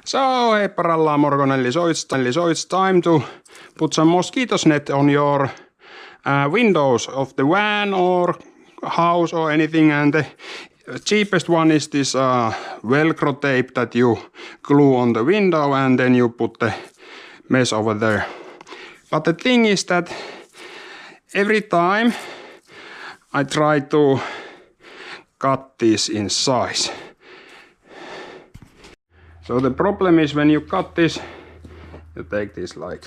So, hey paralla morgonelli, so it's time to put some mosquito net on your windows of the van or house or anything, and the cheapest one is this Velcro tape that you glue on the window and then you put the mesh over there. But the thing is that every time I try to cut this in size. So the problem is when you cut this, you take this like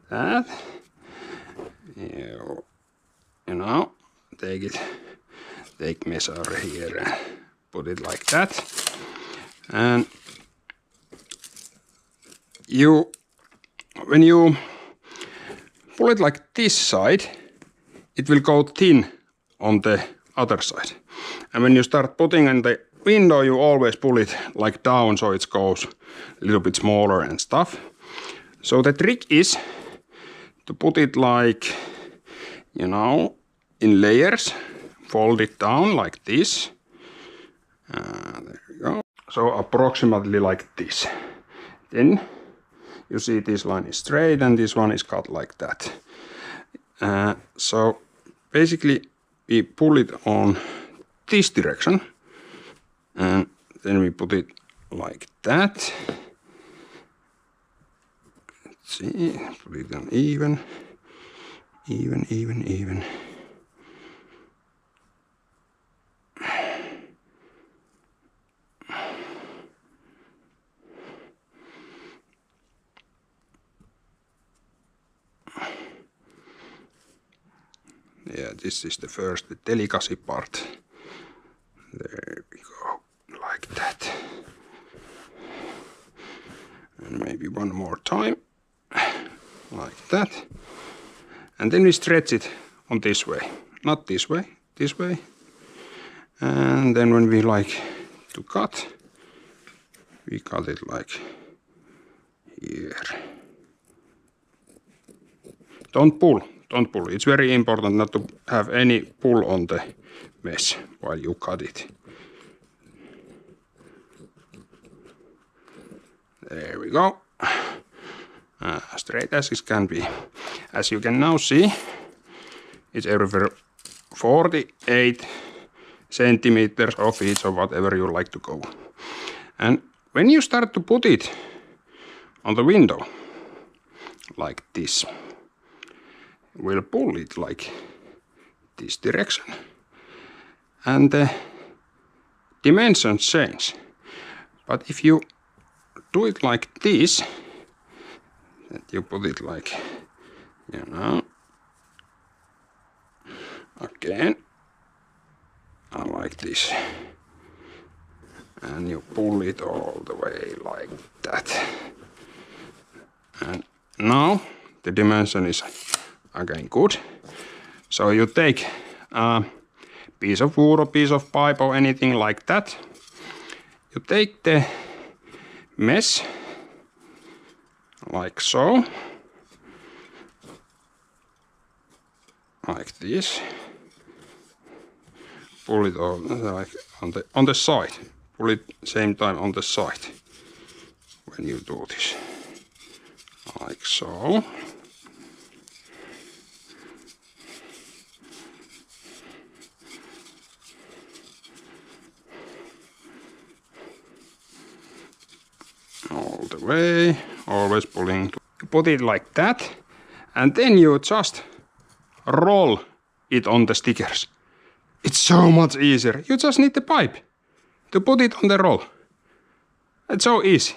that. You know, take measure here and put it like that. And when you pull it like this side, it will go thin on the other side. And when you start putting in the window, you always pull it like down so it goes a little bit smaller and stuff. So the trick is to put it like, you know, in layers, fold it down like this. There we go. So approximately like this. Then you see this line is straight and this one is cut like that. So basically we pull it on this direction and then we put it like that. Let's see, put it on even. Yeah, this is the first, the delicacy part. There we go, like that. And maybe one more time, like that. And then we stretch it on this way, not this way, this way. And then when we like to cut, we cut it like here. Don't pull. It's very important not to have any pull on the mesh while you cut it. There we go. Straight as it can be. As you can now see, it's everywhere 48 centimeters or feet or whatever you like to go. And when you start to put it on the window, like this, we'll pull it like this direction. And the dimensions change. But if you do it like this, that you put it like, you know, again, like this. And you pull it all the way like that. And now the dimension is again good. So you take a piece of wood or piece of pipe or anything like that. You take the mesh like so, like this. Pull it all like on the side. Pull it same time on the side when you do this, like so. All the way, always pulling. You put it like that, and then you just roll it on the stickers. It's so much easier. You just need the pipe to put it on the roll. It's so easy.